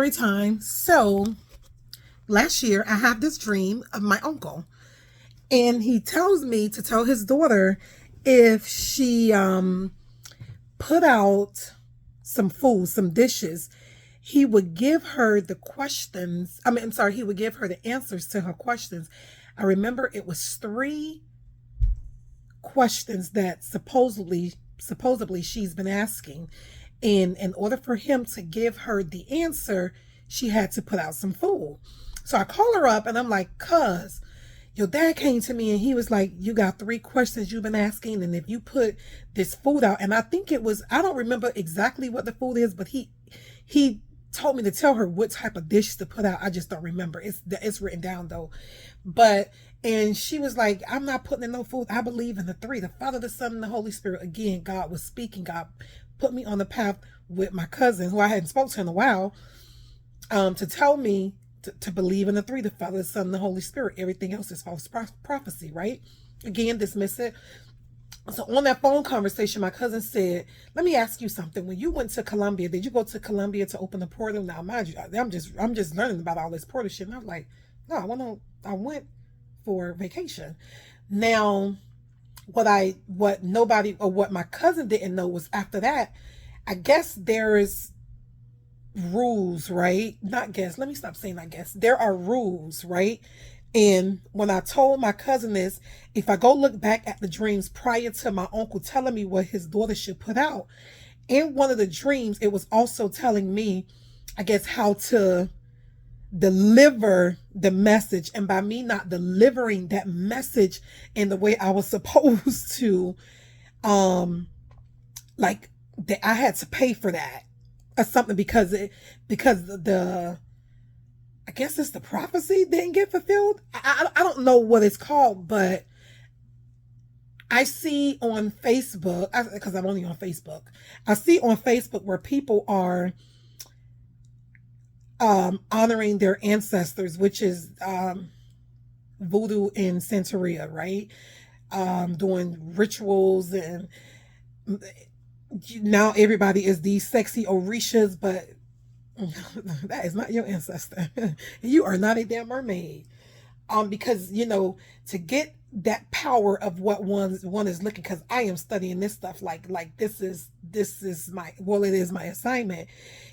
Story time. So last year I have this dream of my uncle, and he tells me to tell his daughter if she put out some food, some dishes, he would give her the questions. I'm sorry, he would give her the answers to her questions. I remember it was three questions that supposedly she's been asking. And in order for him to give her the answer, she had to put out some food. So I call her up and I'm like, cuz your dad came to me and he was like, you got three questions you've been asking. And if you put this food out, and I think it was, I don't remember exactly what the food is, but he told me to tell her what type of dish to put out. I just don't remember. It's written down though. But and she was like, I'm not putting in no food. I believe in the three, the Father, the Son, and the Holy Spirit. Again, God was speaking. God put me on the path with my cousin, who I hadn't spoken to in a while, to tell me to believe in the three, the Father, the Son, and the Holy Spirit. Everything else is false prophecy, right? Again, dismiss it. So on that phone conversation, my cousin said, let me ask you something. When you went to Colombia, did you go to Colombia to open the portal? Now, mind you, I'm just learning about all this portal shit. And I was like, no, I went for vacation. Now, what my cousin didn't know was after that, I guess there is rules, right? Not guess. Let me stop saying I guess. There are rules, right? And when I told my cousin this, if I go look back at the dreams prior to my uncle telling me what his daughter should put out, in one of the dreams, it was also telling me, I guess, how to deliver the message. And by me not delivering that message in the way I was supposed to, like that I had to pay for that or something because the I guess it's the prophecy didn't get fulfilled. I don't know what it's called, but I see on Facebook, because I'm only on Facebook, I see on Facebook where people are honoring their ancestors, which is voodoo and Santeria, right? Doing rituals, and now everybody is these sexy Orishas, but that is not your ancestor. You are not a damn mermaid. Because to get that power of what one is looking, because I am studying this stuff like this is my, well, it is my assignment.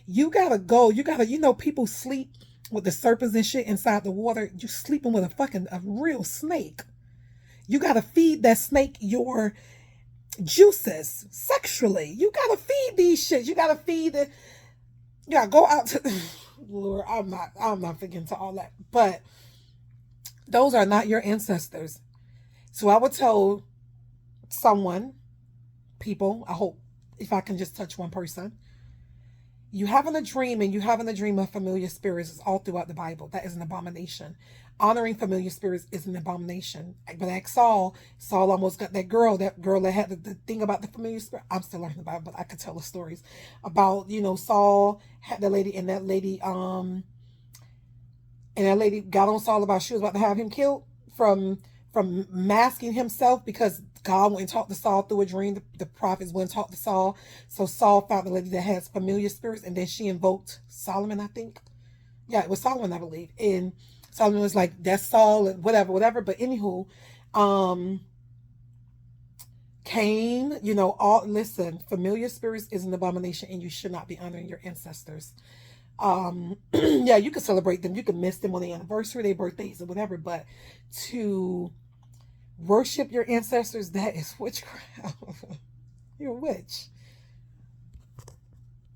You gotta go. You gotta, people sleep with the serpents and shit inside the water. You sleeping with a real snake. You gotta feed that snake your juices sexually. You gotta feed these shit. You gotta feed it. Yeah, go out to Lord. I'm not thinking to all that, but those are not your ancestors. So I would tell someone, people, I hope if I can just touch one person, you having a dream and you having a dream of familiar spirits is all throughout the Bible. That is an abomination. Honoring familiar spirits is an abomination. But like Saul almost got that girl that had the thing about the familiar spirit. I'm still learning about it, but I could tell the stories about, Saul had the lady, and that lady got on Saul about she was about to have him killed from masking himself, because God went and talked to Saul through a dream. The prophets went and talked to Saul. So Saul found the lady that has familiar spirits, and then she invoked Solomon, I think. Yeah, it was Solomon, I believe. And Solomon was like, that's Saul, and whatever. But anywho, Cain, listen, familiar spirits is an abomination, and you should not be honoring your ancestors. Yeah, you can celebrate them, you can miss them on the anniversary, their birthdays or whatever, but to worship your ancestors, that is witchcraft. You're a witch.